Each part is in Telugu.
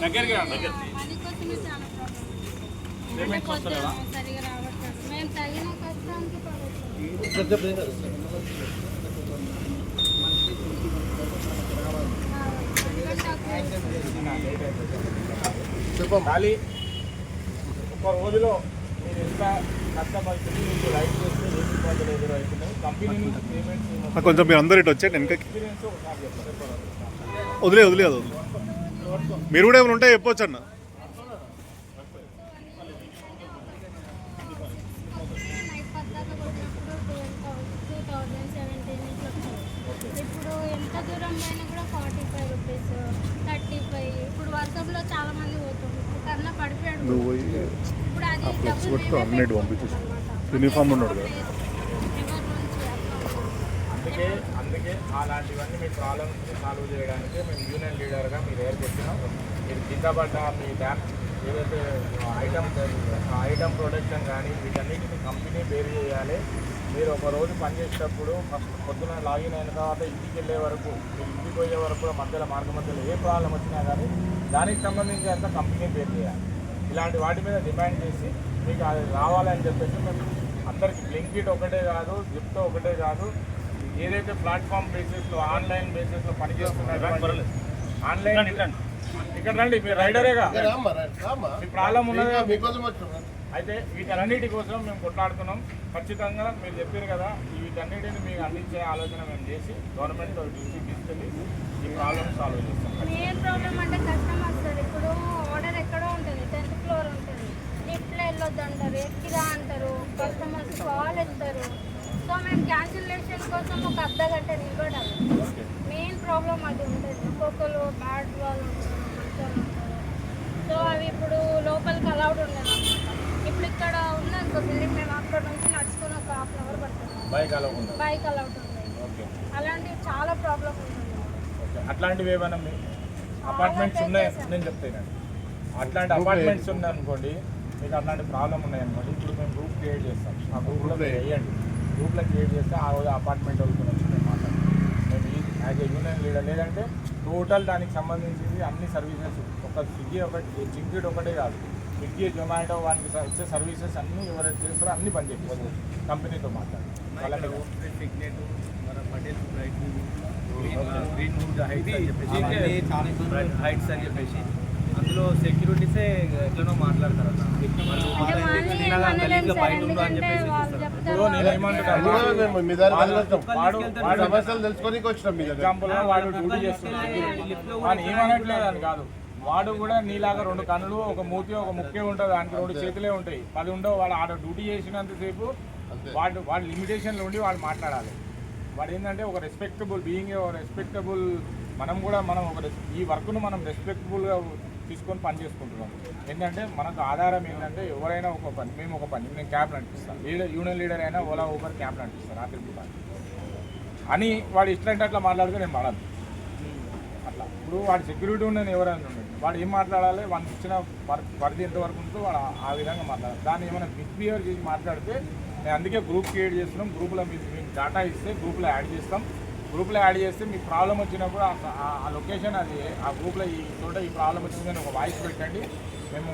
దగ్గరికి సరిగా రావట్లేదు. మేము తగిన కష్టానికి ఖాళీ ఒక రోజులో మీరు ఎంత కష్టపడుతుంది మీకు రైట్ చేస్తే ఏ ఇబ్బందులు ఎదురవుతున్నాయి కంపెనీ నుంచి పేమెంట్స్ కొంచెం మీరు అందరు ఇటు వచ్చేయండి వెనకకి ఎక్స్పీరియన్స్ ఒకసారి చెప్తారు. వదిలేదు మీరు కూడా ఏమైనా ఉంటే చెప్పొచ్చు అన్న. ఇప్పుడు ఎంత దూరం పోయినా కూడా 45 రూపీస్ 35. ఇప్పుడు వర్షంలో చాలా మంది పోతుంది. కన్నా పడిపోయాడు. ఇప్పుడు అది యూనిఫామ్ ఉన్నాడు కదా. అందుకే అలాంటివన్నీ మీ ప్రాబ్లమ్స్ సాల్వ్ చేయడానికి మేము యూనియన్ లీడర్గా మీ దగ్గరికి వచ్చినాం. మీరు కింద పడ్డ మీ డ్యామ్ ఏదైతే ఐటమ్ ప్రొడక్షన్ కానీ వీటన్నిటిని కంపెనీ బేర్ చేయాలి. మీరు ఒక రోజు పనిచేసేటప్పుడు ఫస్ట్ పొద్దున లాగిన్ అయిన తర్వాత ఇంటికి వెళ్ళే వరకు మీరు ఇంటికి పోయే వరకు కూడా మధ్యలో ఏ ప్రాబ్లం వచ్చినా కానీ దానికి సంబంధించి అంతా కంపెనీ బేర్ చేయాలి. ఇలాంటి వాటి మీద డిమాండ్ చేసి మీకు అది రావాలని చెప్పేసి మేము అందరికీ బ్లింకిట్ ఒకటే కాదు, జిప్టో ఒకటే కాదు, ఏదైతే ప్లాట్ఫామ్ బేసిస్లో ఆన్లైన్ బేసిస్లో పనిచేస్తున్నారు ఆన్లైన్ ఇక్కడ రండి, మీరు రైడరేగా మీ ప్రాబ్లం ఉన్నదే. అయితే వీటన్నిటి కోసం మేము కొట్లాడుతున్నాం. ఖచ్చితంగా మీరు చెప్పారు కదా, వీటన్నిటిని మీకు అందించే ఆలోచన మేము చేసి గవర్నమెంట్ తీసుకెళ్ళి ఈ ప్రాబ్లమ్ సాల్వ్ చేస్తాం. మెయిన్ ప్రాబ్లం అంటే కస్టమర్స్ ఇప్పుడు ఆర్డర్ ఎక్కడో ఉంటుంది, 10th ఫ్లోర్ ఉంటుంది, లిఫ్ట్లో వెళ్ళొద్దు అంటారు, ఎక్కిరా అంటారు, కస్టమర్స్ కాల్ ఎత్తారు. సో మేము క్యాన్సిలేషన్ కోసం ఒక అర్ధగంట నిలబడాలి. మెయిన్ ప్రాబ్లం అది ఉంటుంది. ఒక్కొక్కరు బ్యాడ్ వాళ్ళు ఉంటారు, మంచాలు ఉంటారు. సో అవి ఇప్పుడు లోపలికి అలౌడ్ ఉండదు. ఇప్పుడు ఇక్కడ ఉన్నది బిల్డింగ్, మేము అక్కడ నుంచి నడుచుకుని ఒక ½ అవర్ పడుతుంది. బైక్ అలౌడ్ ఉంది. అలాంటివి చాలా ప్రాబ్లం ఉంటుంది. అట్లాంటివి ఏమైనా అపార్ట్మెంట్స్ ఉన్నాయి నేను చెప్తాను. అట్లాంటి అపార్ట్మెంట్స్ ఉన్నాయనుకోండి, మీకు అట్లాంటి ప్రాబ్లం ఉన్నాయనుకోండి, ఇప్పుడు మేము గ్రూప్ క్రియేట్ చేస్తాం. ఆ గ్రూప్లో వేయండి. గ్రూప్లో క్రియేట్ చేస్తే ఆ రోజు అపార్ట్మెంట్ వాళ్ళతో వచ్చి మేము మాట్లాడతాం. మేము యాజ్ ఏ యూనియన్ లీడర్ లేదంటే టోటల్ దానికి సంబంధించి అన్ని సర్వీసెస్ ఒక స్విగ్గీ జింకిట్ ఒకటే కాదు, స్విగ్గీ జొమాటో వానికి వచ్చే సర్వీసెస్ అన్నీ ఎవరైతే చేస్తారో అన్నీ బంద్ చేస్తారు. కంపెనీతో మాట్లాడి వాళ్ళకి హైట్స్ అని చెప్పేసి అందులో సెక్యూరిటీసే ఎట్లనో మాట్లాడతారు అన్న. వాడు డ్యూటీ చేస్తున్నాడు ఏమనట్లేదు అని కాదు. వాడు కూడా నీలాగా 2 కన్నులు, ఒక మూతి, ఒక ముక్కే ఉంటుంది, దానికి 2 చేతులే ఉంటాయి. 10 ఉండవు. వాడు ఆడ డ్యూటీ చేసినంతసేపు వాడు లిమిటేషన్లో ఉండి వాడు మాట్లాడాలి. వాడు ఏంటంటే ఒక రెస్పెక్టబుల్ మనం కూడా ఈ వర్క్ను మనం రెస్పెక్టబుల్గా తీసుకొని పని చేసుకుంటున్నాం. ఏంటంటే మనకు ఆధారం ఏంటంటే ఎవరైనా ఒక పని, మేము ఒక పని, నేను క్యాబ్ నడిపిస్తాను, యూనియన్ లీడర్ అయినా ఓలా ఊబర్ క్యాబ్ నడిపిస్తాను రాత్రి పూట అని వాడు ఇట్లాంటి అట్లా మాట్లాడితే నేను మాట్లాడు. అట్లా ఇప్పుడు వాడు సెక్యూరిటీ ఉండని ఎవరైనా ఉండండి, వాడు ఏం మాట్లాడాలి, వాడికి ఇచ్చిన పరిధి ఎంతవరకు ఉంటుందో వాడు ఆ విధంగా మాట్లాడాలి. దాన్ని ఏమైనా మిస్బిహేవ్ చేసి మాట్లాడితే నేను అందుకే గ్రూప్ క్రియేట్ చేస్తున్నాం. గ్రూప్లో మీకు డేటా ఇస్తే గ్రూప్లో యాడ్ చేస్తాం. గ్రూప్లో యాడ్ చేస్తే మీకు ప్రాబ్లం వచ్చినప్పుడు ఆ లొకేషన్ అది ఆ గ్రూప్లో ఈ చోట ఈ ప్రాబ్లం వచ్చిందని ఒక వాయిస్ పెట్టండి. మేము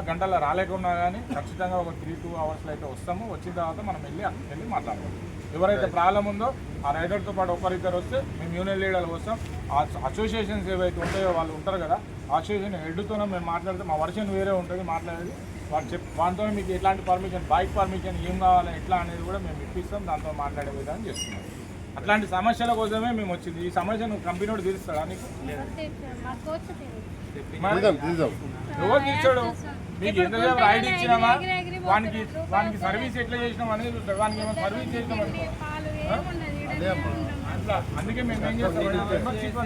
గంటల రాలేకున్నా కానీ ఖచ్చితంగా ఒక 3-2 అవర్స్లో అయితే వస్తాము. వచ్చిన తర్వాత మనం అక్కడికి వెళ్ళి మాట్లాడతాం. ఎవరైతే ప్రాబ్లం ఉందో ఆ రైడర్తో పాటు ఒకరిద్దరు వస్తే మేము యూనియన్ లీడర్లు వస్తాం. ఆ అసోసియేషన్స్ ఏవైతే ఉంటాయో వాళ్ళు ఉంటారు కదా, అసోసియేషన్ హెడ్తోనే మేము మాట్లాడితే మా వర్షన్ వేరే ఉంటుంది మాట్లాడేది. వాటితో మీకు ఎట్లాంటి పర్మిషన్, బైక్ పర్మిషన్ ఏం కావాలి ఎట్లా అనేది కూడా మేము ఇప్పిస్తాం. దాంతో మాట్లాడే విధానం చేస్తున్నాం. అట్లాంటి సమస్యల కోసమే మేము వచ్చింది. ఈ సమస్యను కంపెనీ వాడు తీరుస్తాడా నీకు? ఎవరు తీర్చాడు? మీకు ఎంతసేపు రైడ్ ఇచ్చినామా, వానికి సర్వీస్ ఎట్లా చేసినాం అనేది చూస్తాడు. వానికి ఏమైనా సర్వీస్ చేసినామనుకో అట్లా. అందుకే మేము ఏం చేస్తాం, మెంబర్షిప్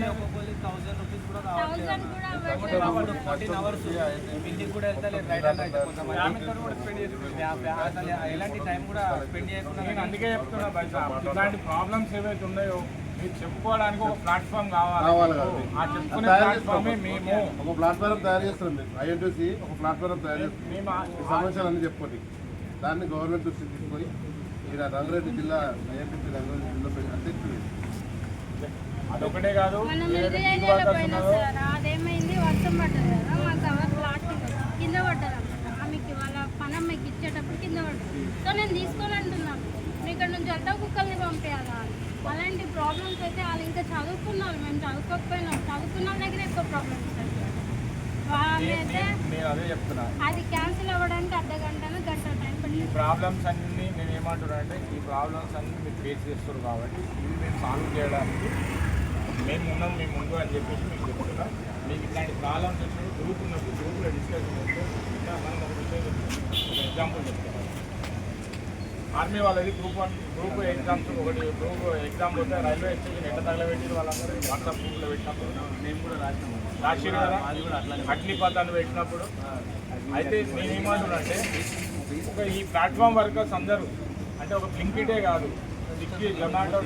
ఎలాంటి టైం కూడా స్పెండ్ చేయకుండా నేను అందుకే చెప్తున్నా బయట ఇలాంటి ప్రాబ్లమ్స్ ఏవైతే ఉన్నాయో మీరు చెప్పుకోవడానికి ఒక ప్లాట్ఫామ్ కావాలి. ఆ చెప్పుకునే ప్లాట్ఫామే మేము ఒక ప్లాట్ఫామ్ తయారు చేస్తున్నాం. మేము ఐఎన్టీసీ ఒక ప్లాట్ఫామ్ తయారు చేస్తున్నాం. సమస్యలు అన్నీ చెప్పుకోండి. దాన్ని గవర్నమెంట్ దృష్టికి తీసుకొని ఇలా రంగారెడ్డి జిల్లా ఐఎన్టీసీ రంగారెడ్డి జిల్లా అధ్యక్షుడు అదొకటే కాదు మనం ఏదైతే ఇది gig workers చేయలేకపోయినా ఉన్నారో సార్ అదేమైంది వర్షం పడ్డది కదా మా కవర్ ప్లాస్టిక్ కింద పడ్డది అనమాట ఆమెకి వాళ్ళ పనమ్మకి ఇచ్చేటప్పుడు కింద పడ్డది సో నేను తీసుకొని అంటున్నాను మీ ఇక్కడ నుంచి అంతా కుక్కల్ని పంపేయాలా అలాంటి ప్రాబ్లమ్స్ అయితే వాళ్ళు ఇంకా చదువుకున్నారు మేము చదువుకోకపోయినాం చదువుకున్న వాళ్ళ దగ్గర ఎక్కువ ప్రాబ్లమ్స్ వాళ్ళైతే నేను అదే చెప్తున్నా. అది క్యాన్సిల్ అవ్వడానికి అర్ధగంటను గంట టైం ఈ పట్టింది ప్రాబ్లమ్స్ అన్ని నేను ఏమంటున్నా అంటే ఈ ప్రాబ్లమ్స్ అన్ని మీరు ఫేస్ చేస్తారు కాబట్టి ఇవి మేము సాల్వ్ చేయడానికి మేము ఉన్నాం మీ ముందు అని చెప్పేసి మీకు చెప్తున్నా. మీకు ఇట్లాంటి ప్రాబ్లమ్స్ వచ్చినప్పుడు గ్రూప్ ఉన్నప్పుడు గ్రూప్లో డిస్కషన్ చేస్తే ఇంకా మనం ఒక విషయం చెప్తాం. ఒక ఎగ్జాంపుల్ చెప్తాం. ఆర్మీ వాళ్ళది గ్రూప్ ఎగ్జామ్స్ ఒకటి గ్రూప్ ఎగ్జామ్ పోతే రైల్వే స్టేషన్ ఎట్లా తగలబెట్టి వాళ్ళందరూ వాట్సాప్ గ్రూప్లో పెట్టినప్పుడు మేము కూడా రాసినాము. రాసిరు కదా అది కూడా అట్లానే అగ్నిపథ్ అని పెట్టినప్పుడు అయితే నేనేమంటున్నా అంటే ఒక ఈ ప్లాట్ఫామ్ వర్కర్స్ అందరూ అంటే ఒక బ్లింకిటే కాదు స్విగ్గీ జొమాటో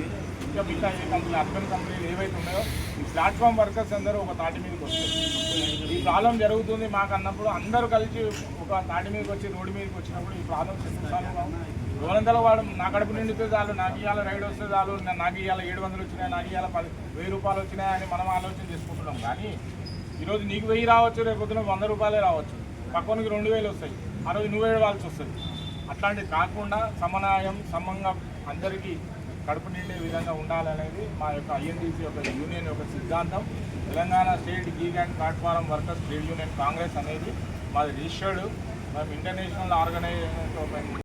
ఇంకా మిగతా ఏ కంపెనీ అర్బన్ కంపెనీలు ఏవైతే ఉన్నాయో ఈ ప్లాట్ఫామ్ వర్కర్స్ అందరూ ఒక తాటి మీదకి వస్తారు. ఈ ప్రాబ్లం జరుగుతుంది మాకు అన్నప్పుడు అందరూ కలిసి ఒక తాటి మీదకి వచ్చి రోడ్డు మీదకి వచ్చినప్పుడు ఈ ప్రాబ్లమ్స్ రోజంతలో వాడు నా కడుపు నిండితే చాలు నాకు ఇవాళ రైడ్ వస్తే చాలు నాకు ఇవాళ 700 వచ్చినాయి నాకు ఇవాళ 10,000 రూపాయలు వచ్చినాయి అని మనం ఆలోచన చేసుకుంటున్నాం. కానీ ఈరోజు నీకు 1000 రావచ్చు, రేపు పొద్దున 100 రూపాయలే రావచ్చు, పక్కనికి 2000 వస్తాయి, ఆ రోజు నువ్వే వాల్సి వస్తుంది. అట్లాంటివి కాకుండా సమన్వయం సమంగా అందరికీ కడుపు నిండే విధంగా ఉండాలనేది మా యొక్క ఐఎన్టీసీ యొక్క యూనియన్ యొక్క సిద్ధాంతం. Telangana state gig and platform workers trade union congress అనేది మాది రిజిస్టర్డ్. మేము ఇంటర్నేషనల్ ఆర్గనైజేషన్